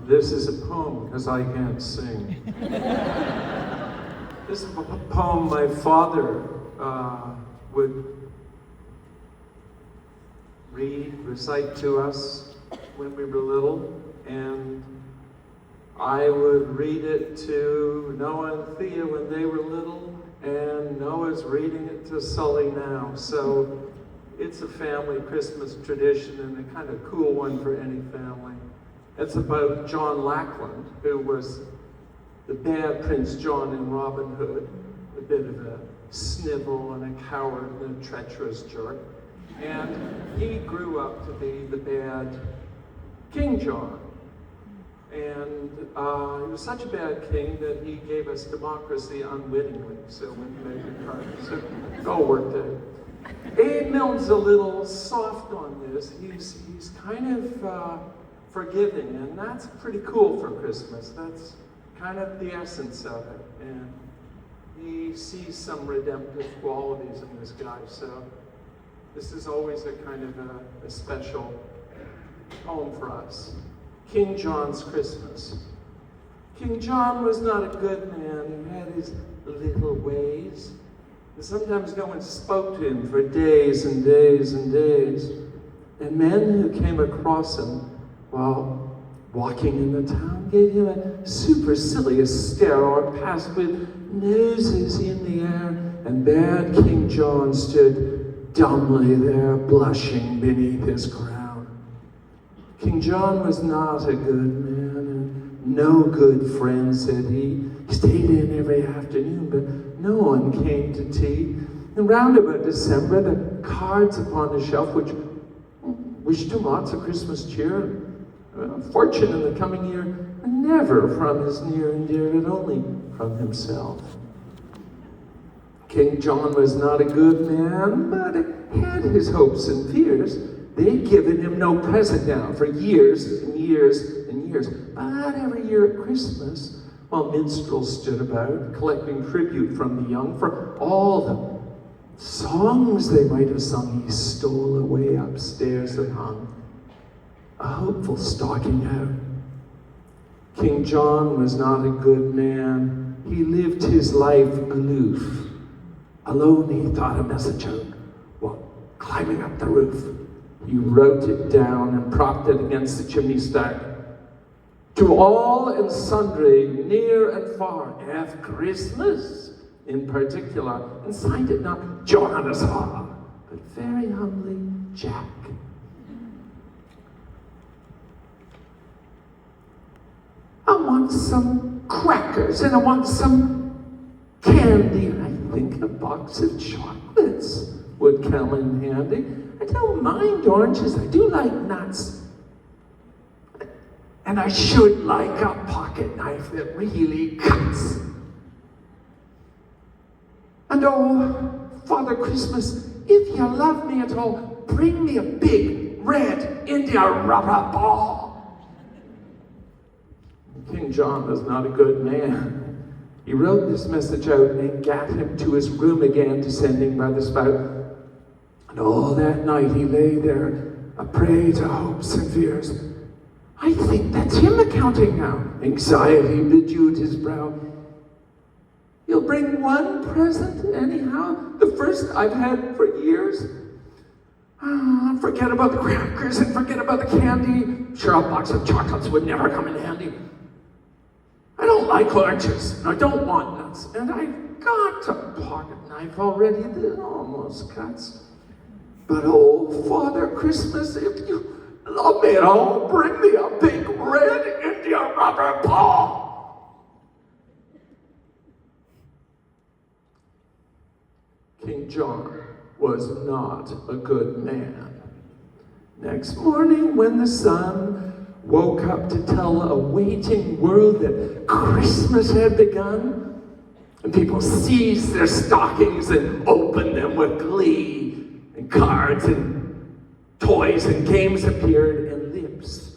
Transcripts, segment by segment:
This is a poem because I can't sing. This is a poem my father would recite to us when we were little, and I would read it to Noah and Thea when they were little, and Noah's reading it to Sully now. So it's a family Christmas tradition and a kind of cool one for any family. It's about John Lackland, who was the bad Prince John in Robin Hood, a bit of a snivel and a coward and a treacherous jerk. And he grew up to be the bad King John. And he was such a bad king that he gave us democracy unwittingly. So when he made the card, so it all worked out. Milne's a little soft on this. He's kind of forgiving, and that's pretty cool for Christmas. That's kind of the essence of it. And he sees some redemptive qualities in this guy. So this is always a kind of a special poem for us. King John's Christmas. King John was not a good man. He had his little ways. And sometimes no one spoke to him for days and days and days. And men who came across him while walking in the town gave him a supercilious stare or passed with noses in the air. And bad King John stood dumbly there, blushing beneath his crown. King John was not a good man, and no good friend, said he. He stayed in every afternoon, but no one came to tea. And round about December, the cards upon the shelf, which wished him lots of Christmas cheer, fortune in the coming year, and never from his near and dear, but only from himself. King John was not a good man, but had his hopes and fears. They'd given him no present now for years and years and years. But every year at Christmas, while minstrels stood about, collecting tribute from the young for all the songs they might have sung, he stole away upstairs and hung a hopeful stocking out. King John was not a good man. He lived his life aloof. Alone he thought a message out while climbing up the roof. He wrote it down and propped it against the chimney stack. To all and sundry, near and far, have Christmas in particular, and signed it not Johannes Haw, but very humbly Jack. I want some crackers and I want some candy, and I think a box of chocolates would come in handy. I don't mind oranges, I do like nuts. And I should like a pocket knife that really cuts. And oh, Father Christmas, if you love me at all, bring me a big red India rubber ball. King John was not a good man. He wrote this message out and gat him to his room again, descending by the spout. And all that night he lay there, a prey to hopes and fears. I think that's him accounting now. Anxiety bedewed his brow. You'll bring one present anyhow, the first I've had for years. Forget about the crackers and forget about the candy. Sure, a box of chocolates would never come in handy. I don't like oranges, and I don't want nuts, and I've got a pocket knife already that almost cuts. But oh, Father Christmas, if you love me at all, bring me a big red India rubber ball. King John was not a good man. Next morning, when the sun woke up to tell a waiting world that Christmas had begun, and people seized their stockings and opened them with glee, and cards and toys and games appeared, and lips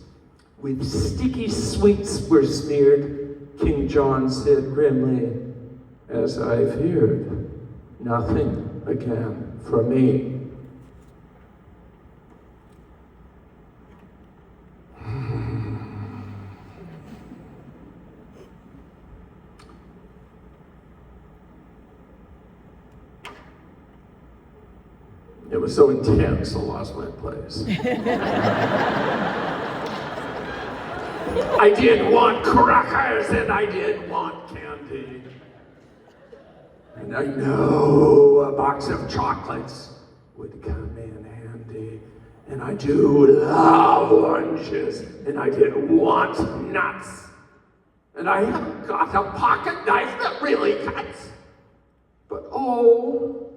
with sticky sweets were smeared. King John said grimly, as I feared, nothing again for me. It was so intense, I lost my place. I did want crackers and I did want candy. And I know a box of chocolates would come in handy. And I do love oranges, and I did want nuts. And I have got a pocket knife that really cuts. But oh,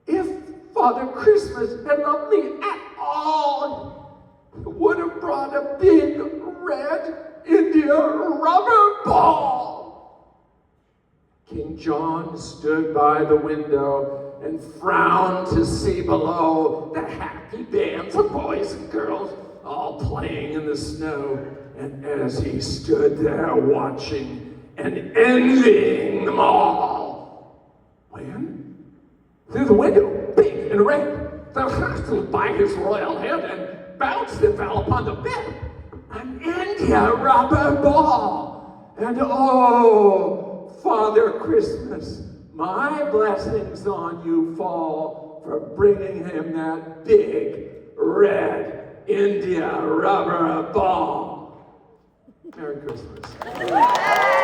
if Father Christmas had loved me at all, he would have brought a big red India rubber ball. King John stood by the window and frowned to see below the happy bands of boys and girls all playing in the snow. And as he stood there watching and envying them all, when through the window, big and red, there hurtled by his royal head and bounced and fell upon the bed an India rubber ball. And oh, Father Christmas, my blessings on you fall for bringing him that big red India rubber ball. Merry Christmas.